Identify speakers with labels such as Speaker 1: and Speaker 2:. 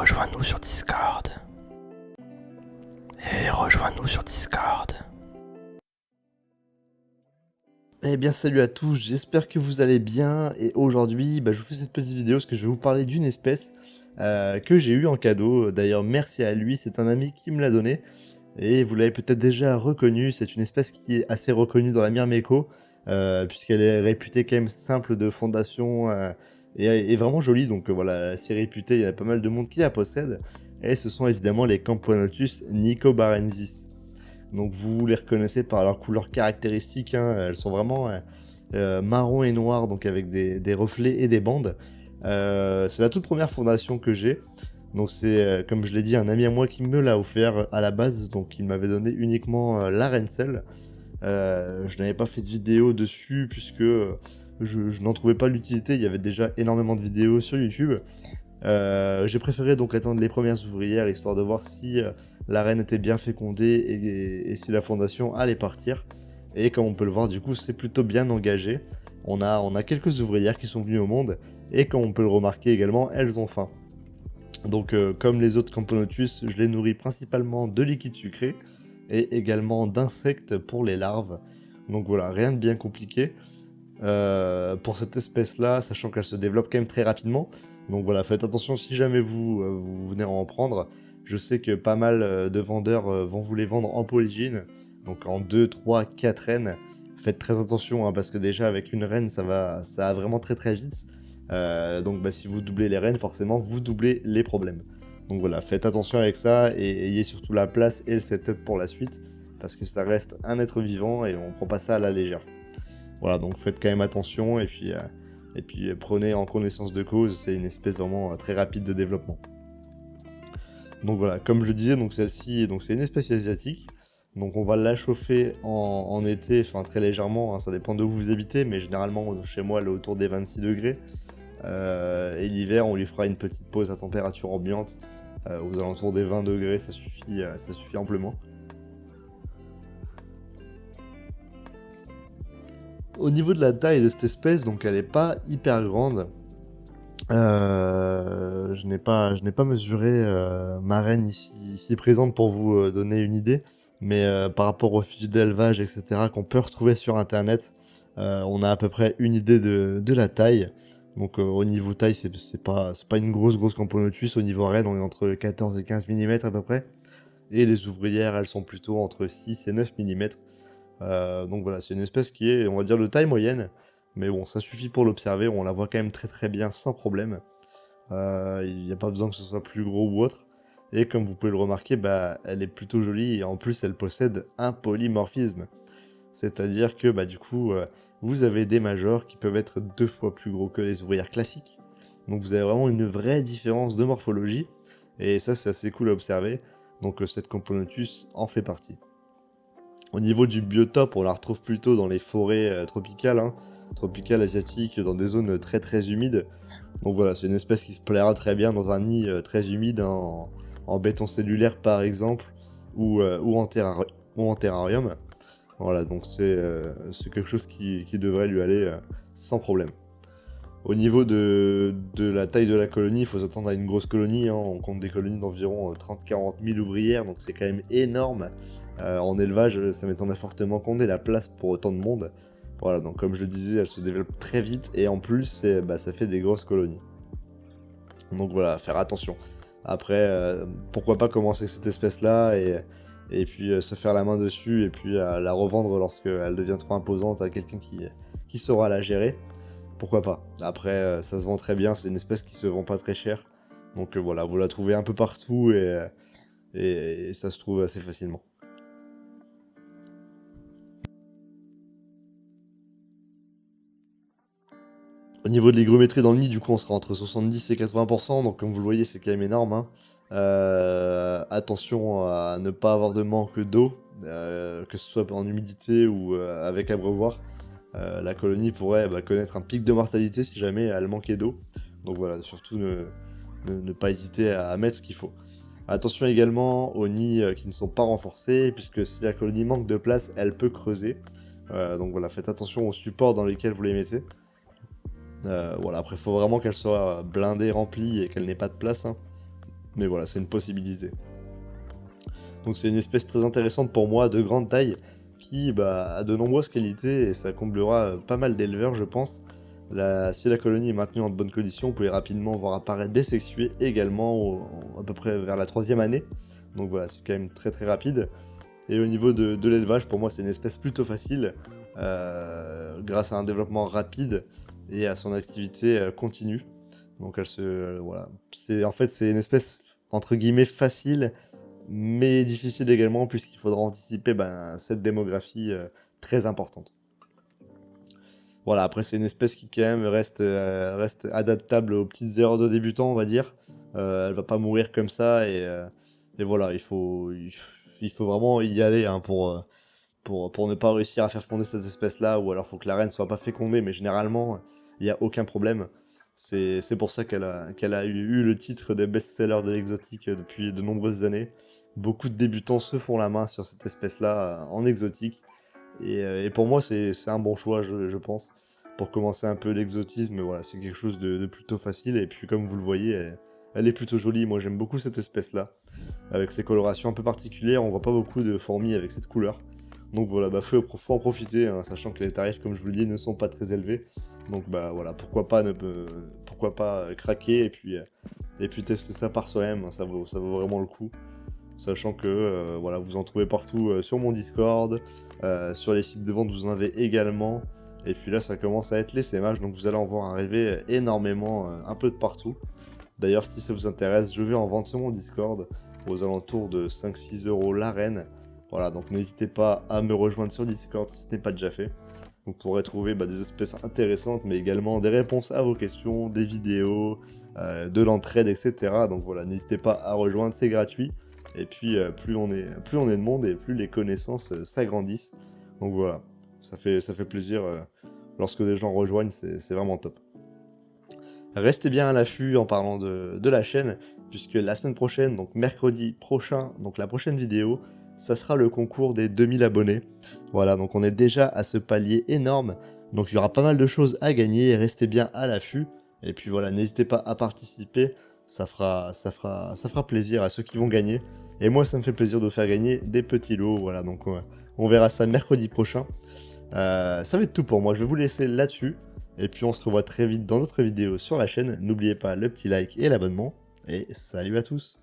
Speaker 1: rejoins-nous sur Discord. Eh bien salut à tous, j'espère que vous allez bien et aujourd'hui je vous fais cette petite vidéo parce que je vais vous parler d'une espèce que j'ai eu en cadeau. D'ailleurs merci à lui, c'est un ami qui me l'a donné et vous l'avez peut-être déjà reconnu, c'est une espèce qui est assez reconnue dans la Myrmeco puisqu'elle est réputée quand même simple de fondation et vraiment jolie, donc voilà, assez réputée, il y a pas mal de monde qui la possède et ce sont évidemment les Camponotus nicobarensis. Donc vous les reconnaissez par leur couleur caractéristique, hein, elles sont vraiment marron et noir, donc avec des reflets et des bandes. C'est la toute première fondation que j'ai, donc c'est comme je l'ai dit un ami à moi qui me l'a offert à la base, donc il m'avait donné uniquement la reine seule. Je n'avais pas fait de vidéo dessus puisque je n'en trouvais pas l'utilité, il y avait déjà énormément de vidéos sur YouTube. J'ai préféré donc attendre les premières ouvrières, histoire de voir si la reine était bien fécondée et si la fondation allait partir. Et comme on peut le voir, du coup, c'est plutôt bien engagé. On a quelques ouvrières qui sont venues au monde, et comme on peut le remarquer également, elles ont faim. Donc comme les autres Camponotus, je les nourris principalement de liquide sucré, et également d'insectes pour les larves. Donc voilà, rien de bien compliqué. Pour cette espèce-là, sachant qu'elle se développe quand même très rapidement. Donc voilà, faites attention si jamais vous venez en prendre. Je sais que pas mal de vendeurs vont vous les vendre en polygine, donc en 2, 3, 4 reines. Faites très attention, hein, parce que déjà avec une reine, ça va vraiment très très vite. Donc si vous doublez les reines, forcément vous doublez les problèmes. Donc voilà, faites attention avec ça et ayez surtout la place et le setup pour la suite, parce que ça reste un être vivant et on prend pas ça à la légère. Voilà, donc faites quand même attention et puis prenez en connaissance de cause, c'est une espèce vraiment très rapide de développement. Donc voilà, comme je le disais, donc celle-ci, donc c'est une espèce asiatique. Donc on va la chauffer en été, enfin très légèrement, hein, ça dépend de où vous habitez, mais généralement chez moi elle est autour des 26 degrés. Et l'hiver on lui fera une petite pause à température ambiante, aux alentours des 20 degrés, ça suffit amplement. Au niveau de la taille de cette espèce, donc elle est pas hyper grande. Je n'ai pas mesuré ma reine ici présente pour vous donner une idée, mais par rapport aux fiches d'élevage, etc., qu'on peut retrouver sur internet, on a à peu près une idée de la taille. Donc au niveau taille, c'est pas une grosse Camponotus. Au niveau reine, on est entre 14 et 15 mm à peu près. Et les ouvrières, elles sont plutôt entre 6 et 9 mm. Donc voilà, c'est une espèce qui est, on va dire, de taille moyenne. Mais bon, ça suffit pour l'observer, on la voit quand même très bien sans problème. Il n'y a pas besoin que ce soit plus gros ou autre. Et comme vous pouvez le remarquer, elle est plutôt jolie et en plus elle possède un polymorphisme. C'est-à-dire que du coup, vous avez des majors qui peuvent être 2 fois plus gros que les ouvrières classiques. Donc vous avez vraiment une vraie différence de morphologie. Et ça, c'est assez cool à observer. Donc cette Camponotus en fait partie. Au niveau du biotope, on la retrouve plutôt dans les forêts tropicales, hein, tropicales asiatiques, dans des zones très humides. Donc voilà, c'est une espèce qui se plaira très bien dans un nid très humide, hein, en béton cellulaire par exemple, ou en terrarium. Voilà, donc c'est quelque chose qui devrait lui aller sans problème. Au niveau de la taille de la colonie, il faut s'attendre à une grosse colonie, hein. On compte des colonies d'environ 30-40 000 ouvrières, donc c'est quand même énorme. En élevage, ça m'étonnerait fortement qu'on ait la place pour autant de monde. Voilà, donc comme je le disais, elle se développe très vite et en plus, ça fait des grosses colonies. Donc voilà, faire attention. Après, pourquoi pas commencer avec cette espèce-là et puis se faire la main dessus et puis la revendre lorsqu'elle devient trop imposante à quelqu'un qui saura la gérer. Pourquoi pas. Après, ça se vend très bien, c'est une espèce qui se vend pas très cher. Donc voilà, vous la trouvez un peu partout et ça se trouve assez facilement. Au niveau de l'hygrométrie dans le nid, du coup, on sera entre 70 et 80%, donc comme vous le voyez, c'est quand même énorme, hein. Attention à ne pas avoir de manque d'eau, que ce soit en humidité ou avec abreuvoir. La colonie pourrait connaître un pic de mortalité si jamais elle manquait d'eau. Donc voilà, surtout ne pas hésiter à mettre ce qu'il faut. Attention également aux nids qui ne sont pas renforcés, puisque si la colonie manque de place, elle peut creuser. Donc voilà, faites attention aux supports dans lesquels vous les mettez. Voilà, après, il faut vraiment qu'elle soit blindée, remplie et qu'elle n'ait pas de place, hein. Mais voilà, c'est une possibilité. Donc c'est une espèce très intéressante pour moi, de grande taille, qui a de nombreuses qualités et ça comblera pas mal d'éleveurs, je pense. Si la colonie est maintenue en de bonnes conditions, vous pouvez rapidement voir apparaître des sexués également à peu près vers la 3e année. Donc voilà, c'est quand même très très rapide. Et au niveau de l'élevage, pour moi, c'est une espèce plutôt facile, grâce à un développement rapide et à son activité continue. Donc voilà, c'est une espèce entre guillemets facile, mais difficile également puisqu'il faudra anticiper cette démographie très importante. Voilà, après c'est une espèce qui quand même reste adaptable aux petites erreurs de débutants, on va dire. Elle va pas mourir comme ça et voilà, il faut vraiment y aller hein, pour ne pas réussir à faire fonder cette espèce-là, ou alors faut que la reine soit pas fécondée, mais généralement il n'y a aucun problème. C'est pour ça qu'elle a eu le titre de best-seller de l'exotique depuis de nombreuses années. Beaucoup de débutants se font la main sur cette espèce-là en exotique. Et pour moi, c'est un bon choix, je pense, pour commencer un peu l'exotisme. Voilà, c'est quelque chose de plutôt facile. Et puis, comme vous le voyez, elle est plutôt jolie. Moi, j'aime beaucoup cette espèce-là, avec ses colorations un peu particulières. On voit pas beaucoup de fourmis avec cette couleur. Donc voilà, faut en profiter, hein, sachant que les tarifs, comme je vous le dis, ne sont pas très élevés. Donc voilà, pourquoi pas craquer et puis tester ça par soi-même. Hein, ça vaut vraiment le coup. Sachant que voilà, vous en trouvez partout sur mon Discord, sur les sites de vente, vous en avez également. Et puis là, ça commence à être l'essaimage, donc vous allez en voir arriver énormément, un peu de partout. D'ailleurs, si ça vous intéresse, je vais en vendre sur mon Discord aux alentours de 5-6 euros l'arène. Voilà, donc n'hésitez pas à me rejoindre sur Discord si ce n'est pas déjà fait. Vous pourrez trouver des espèces intéressantes, mais également des réponses à vos questions, des vidéos, de l'entraide, etc. Donc voilà, n'hésitez pas à rejoindre, c'est gratuit. Et puis plus on est de monde et plus les connaissances s'agrandissent. Donc voilà, ça fait plaisir lorsque des gens rejoignent, c'est vraiment top. Restez bien à l'affût en parlant de la chaîne, puisque la semaine prochaine, donc mercredi prochain, donc la prochaine vidéo, ça sera le concours des 2000 abonnés. Voilà, donc on est déjà à ce palier énorme, donc il y aura pas mal de choses à gagner, restez bien à l'affût, et puis voilà, n'hésitez pas à participer, ça fera plaisir à ceux qui vont gagner, et moi ça me fait plaisir de faire gagner des petits lots, voilà, donc on verra ça mercredi prochain. Ça va être tout pour moi, je vais vous laisser là-dessus. Et puis on se revoit très vite dans d'autres vidéos sur la chaîne. N'oubliez pas le petit like et l'abonnement. Et salut à tous!